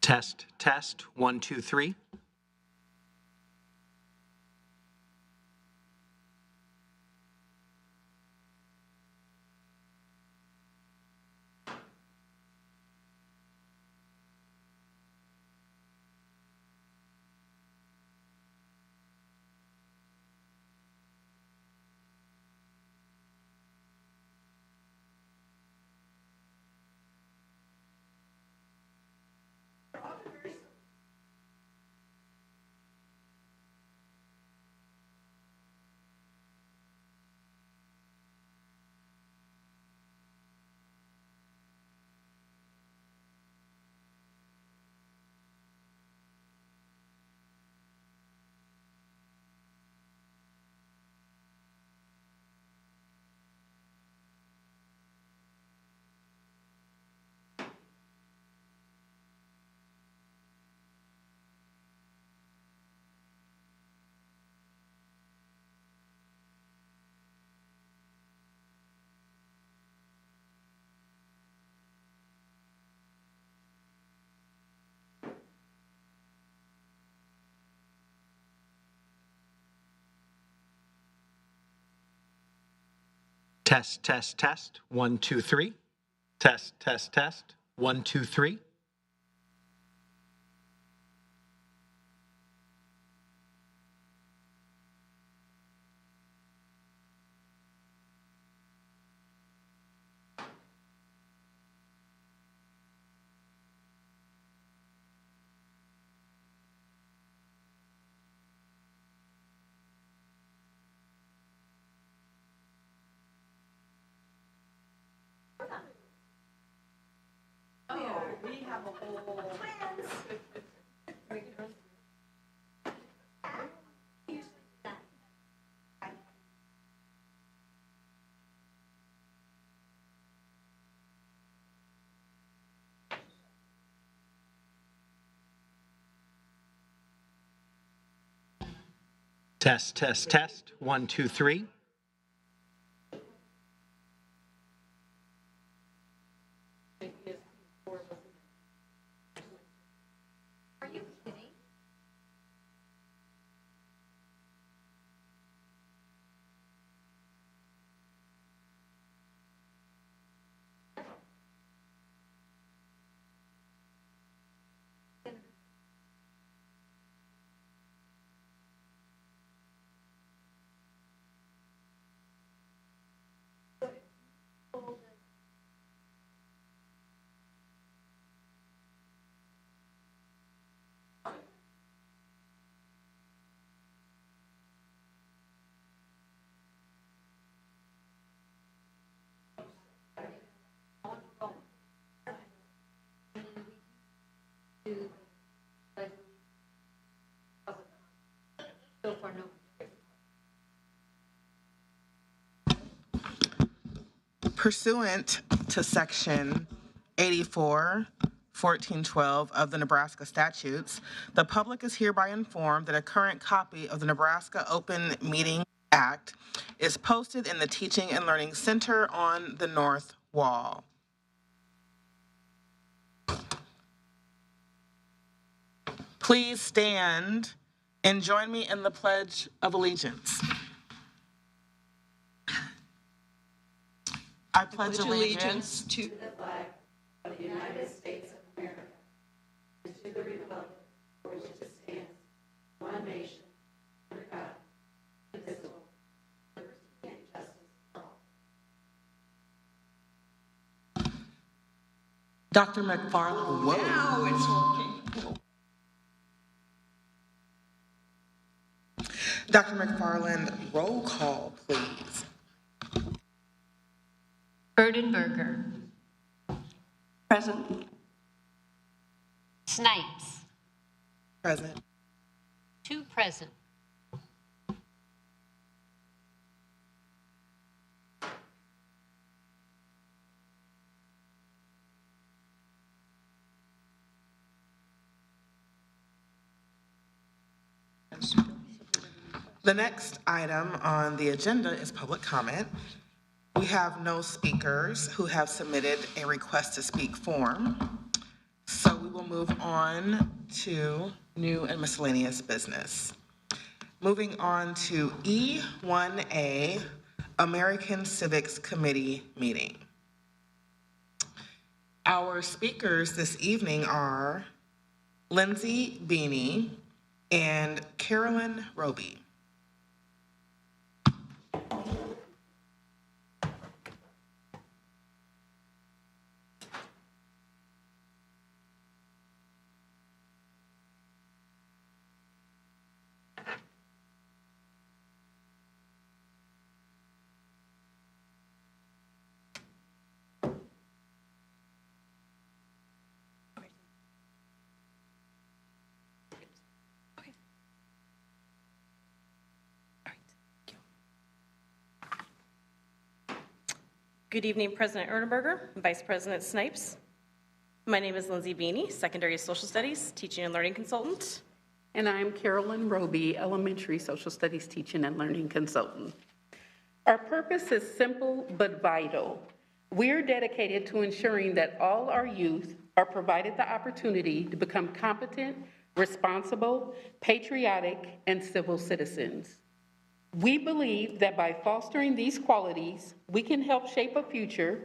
Test, test, 1, 2, 3. Test, test, test, 1, 2, 3. Test, test, test, 1, 2, 3. We have a whole plans. Test, test, test, 1, 2, 3. Are you kidding? So far, no. Pursuant to Section 84, 1412 of the Nebraska statutes, the public is hereby informed that a current copy of the Nebraska Open Meeting Act is posted in the Teaching and Learning Center on the north wall. Please stand and join me in the Pledge of Allegiance. I pledge allegiance to The flag of the United States of America and to the republic for which it stands, one nation, under God, indivisible, liberty and justice for all. Dr. McFarland. Whoa. Now it's working. Dr. McFarland, roll call, please. Burdenberger. Present. Snipes. Present. 2 present. The next item on the agenda is public comment. We have no speakers who have submitted a request to speak form, so we will will move on to new and miscellaneous business. Moving on to E1A, American Civics Committee meeting. Our speakers this evening are Lindsay Beanie and Carolyn Roby. Good evening, President Erdenberger, Vice President Snipes. My name is Lindsay Beanie, Secondary Social Studies Teaching and Learning Consultant. And I'm Carolyn Roby, Elementary Social Studies Teaching and Learning Consultant. Our purpose is simple but vital. We're dedicated to ensuring that all our youth are provided the opportunity to become competent, responsible, patriotic, and civil citizens. We believe that by fostering these qualities, we can help shape a future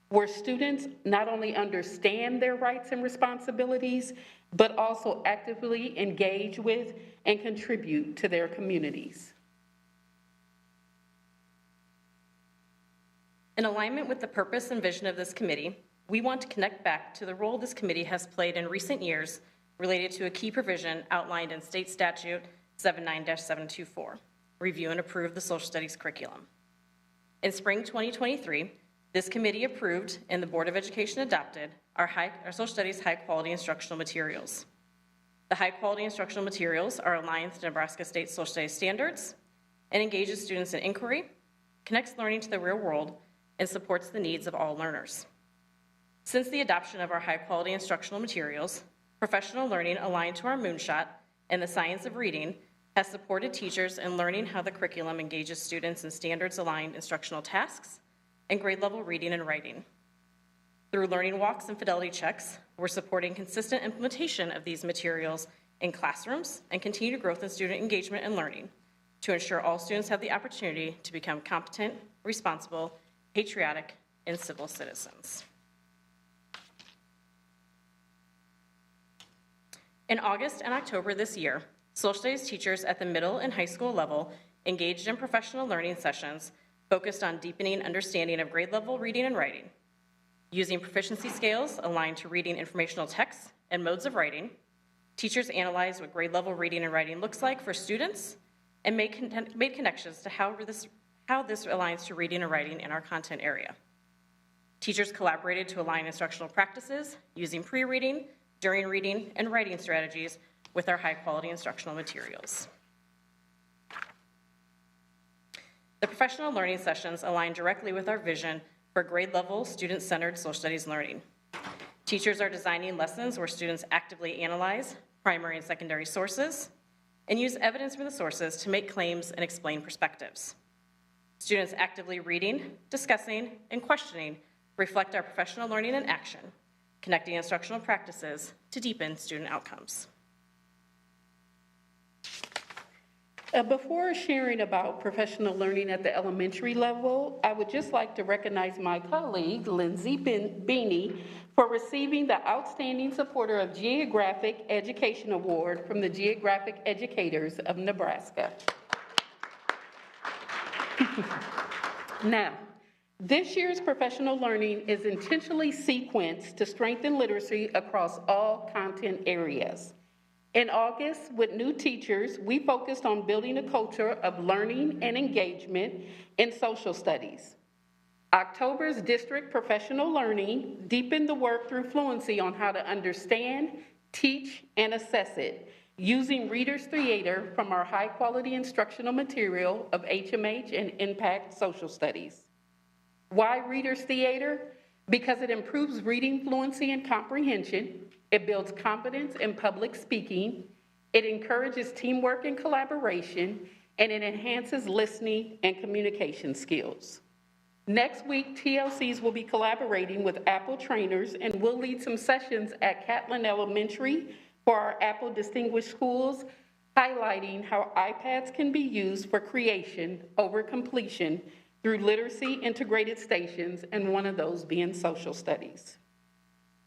where students not only understand their rights and responsibilities, but also actively engage with and contribute to their communities. In alignment with the purpose and vision of this committee, we want to connect back to the role this committee has played in recent years related to a key provision outlined in State Statute 79-724. Review and approve the social studies curriculum. In spring 2023, this committee approved and the Board of Education adopted our social studies high quality instructional materials. The high quality instructional materials are aligned to Nebraska State social studies standards and engages students in inquiry, connects learning to the real world, and supports the needs of all learners. Since the adoption of our high quality instructional materials, professional learning aligned to our moonshot and the science of reading has supported teachers in learning how the curriculum engages students in standards-aligned instructional tasks and grade-level reading and writing. Through learning walks and fidelity checks, we're supporting consistent implementation of these materials in classrooms and continued growth in student engagement and learning to ensure all students have the opportunity to become competent, responsible, patriotic, and civil citizens. In August and October this year, social studies teachers at the middle and high school level engaged in professional learning sessions focused on deepening understanding of grade level reading and writing. Using proficiency scales aligned to reading informational texts and modes of writing, teachers analyzed what grade level reading and writing looks like for students and made connections to how this aligns to reading and writing in our content area. Teachers collaborated to align instructional practices using pre-reading, during reading, and writing strategies with our high-quality instructional materials. The professional learning sessions align directly with our vision for grade-level, student-centered social studies learning. Teachers are designing lessons where students actively analyze primary and secondary sources and use evidence from the sources to make claims and explain perspectives. Students actively reading, discussing, and questioning reflect our professional learning in action, connecting instructional practices to deepen student outcomes. Before sharing about professional learning at the elementary level, I would just like to recognize my colleague, Lindsay Beanie, for receiving the Outstanding Supporter of Geographic Education Award from the Geographic Educators of Nebraska. Now, this year's professional learning is intentionally sequenced to strengthen literacy across all content areas. In August, with new teachers, we focused on building a culture of learning and engagement in social studies. October's district professional learning deepened the work through fluency on how to understand, teach, and assess it, using Reader's Theater from our high-quality instructional material of HMH and Impact Social Studies. Why Reader's Theater? Because it improves reading fluency and comprehension, it builds confidence in public speaking, it encourages teamwork and collaboration, and it enhances listening and communication skills. Next week, TLCs will be collaborating with Apple trainers and will lead some sessions at Catlin Elementary for our Apple Distinguished Schools, highlighting how iPads can be used for creation over completion through literacy integrated stations, and one of those being social studies.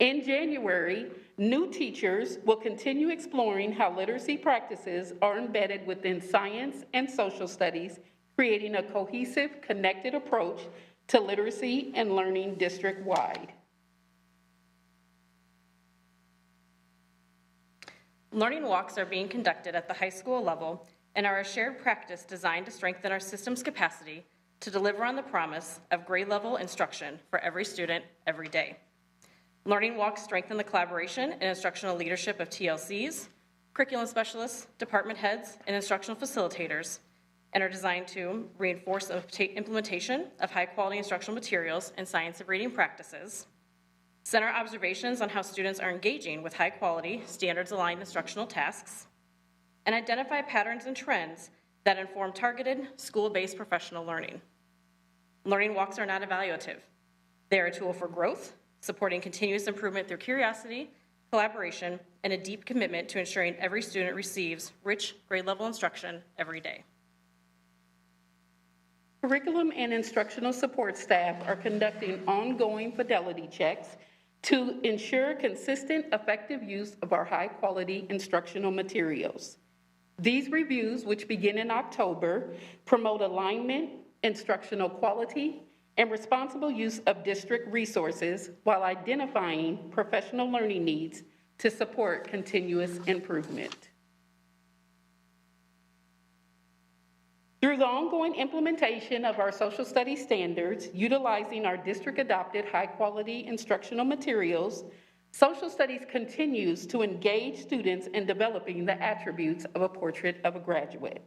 In January, new teachers will continue exploring how literacy practices are embedded within science and social studies, creating a cohesive, connected approach to literacy and learning district-wide. Learning walks are being conducted at the high school level and are a shared practice designed to strengthen our system's capacity to deliver on the promise of grade-level instruction for every student every day. Learning walks strengthen the collaboration and instructional leadership of TLCs, curriculum specialists, department heads, and instructional facilitators, and are designed to reinforce the implementation of high-quality instructional materials and science of reading practices, center observations on how students are engaging with high-quality, standards-aligned instructional tasks, and identify patterns and trends that inform targeted, school-based professional learning. Learning walks are not evaluative. They are a tool for growth, supporting continuous improvement through curiosity, collaboration, and a deep commitment to ensuring every student receives rich, grade-level instruction every day. Curriculum and instructional support staff are conducting ongoing fidelity checks to ensure consistent, effective use of our high-quality instructional materials. These reviews, which begin in October, promote alignment, instructional quality, and responsible use of district resources while identifying professional learning needs to support continuous improvement. Through the ongoing implementation of our social studies standards, utilizing our district-adopted high-quality instructional materials, social studies continues to engage students in developing the attributes of a portrait of a graduate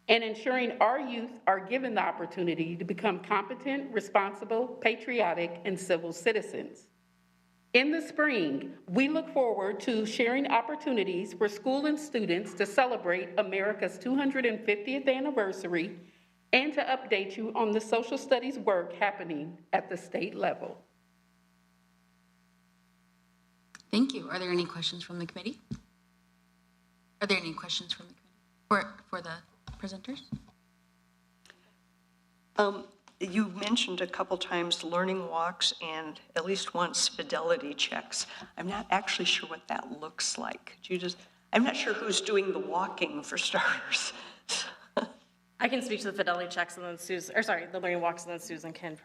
and ensuring our youth are given the opportunity to become competent, responsible, patriotic, and civil citizens. In the spring, we look forward to sharing opportunities for school and students to celebrate America's 250th anniversary and to update you on the social studies work happening at the state level. Thank you. Are there any questions from the committee? Are there any questions from the committee for the presenters? You mentioned a couple times learning walks and at least once fidelity checks. I'm not actually sure what that looks like. I'm not sure who's doing the walking for starters. I can speak to the fidelity checks and then the learning walks, and then Susan can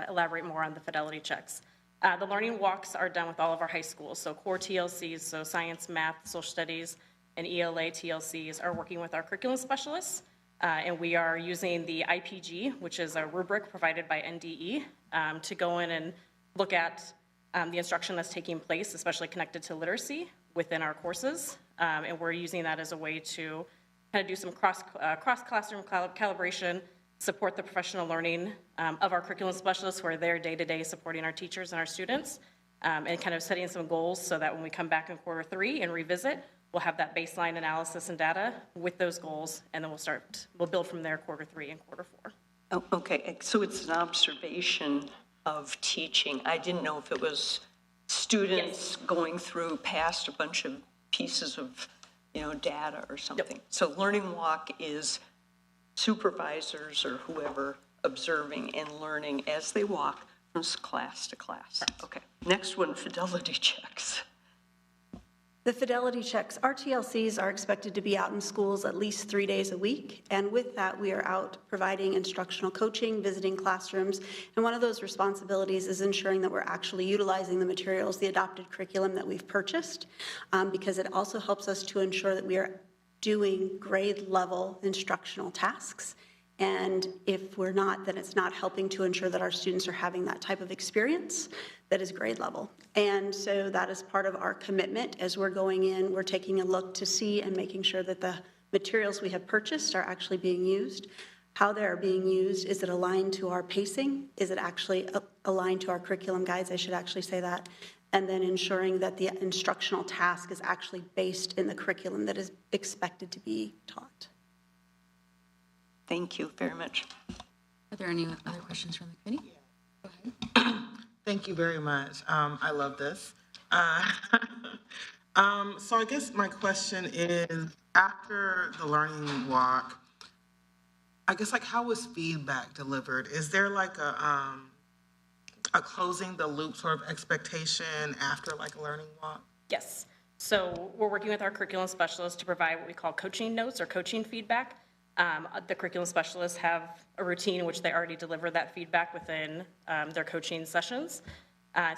elaborate more on the fidelity checks. The learning walks are done with all of our high schools, so core TLCs, so science, math, social studies, and ELA TLCs are working with our curriculum specialists. And we are using the IPG, which is a rubric provided by NDE, to go in and look at the instruction that's taking place, especially connected to literacy within our courses. And we're using that as a way to kind of do some cross-classroom calibration, support the professional learning of our curriculum specialists who are there day-to-day supporting our teachers and our students, and kind of setting some goals so that when we come back in quarter 3 and revisit, we'll have that baseline analysis and data with those goals, and then we'll build from there quarter 3 and quarter 4. Oh, okay, so it's an observation of teaching. I didn't know if it was students going through past a bunch of pieces of, data or something. Yep. So learning walk is supervisors or whoever observing and learning as they walk from class to class. Right. Okay, next one, fidelity checks. The fidelity checks, our TLCs are expected to be out in schools at least 3 days a week, and with that we are out providing instructional coaching, visiting classrooms, and one of those responsibilities is ensuring that we're actually utilizing the materials, the adopted curriculum that we've purchased, because it also helps us to ensure that we are doing grade level instructional tasks. And if we're not, then it's not helping to ensure that our students are having that type of experience that is grade level. And so that is part of our commitment as we're going in. We're taking a look to see and making sure that the materials we have purchased are actually being used. How they are being used, is it aligned to our pacing? Is it actually aligned to our curriculum guides? I should actually say that. And then ensuring that the instructional task is actually based in the curriculum that is expected to be taught. Thank you very much. Are there any other questions from the committee? ahead. Thank you very much. I love this. So I guess my question is, after the learning walk, I guess like how was feedback delivered? Is there like a closing the loop sort of expectation after like a learning walk? Yes. So we're working with our curriculum specialists to provide what we call coaching notes or coaching feedback. The curriculum specialists have a routine in which they already deliver that feedback within their coaching sessions.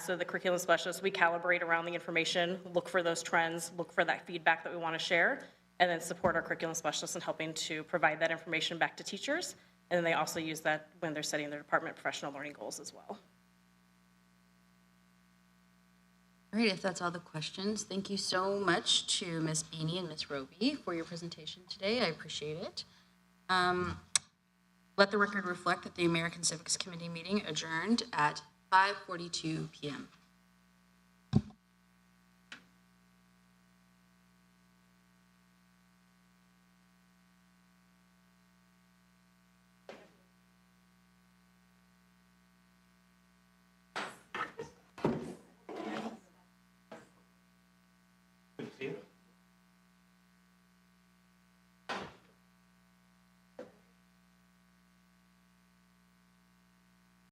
So the curriculum specialists, we calibrate around the information, look for those trends, look for that feedback that we want to share, and then support our curriculum specialists in helping to provide that information back to teachers. And then they also use that when they're setting their department professional learning goals as well. All right, if that's all the questions, thank you so much to Ms. Beanie and Ms. Roby for your presentation today. I appreciate it. Let the record reflect that the American Civics Committee meeting adjourned at 5:42 p.m.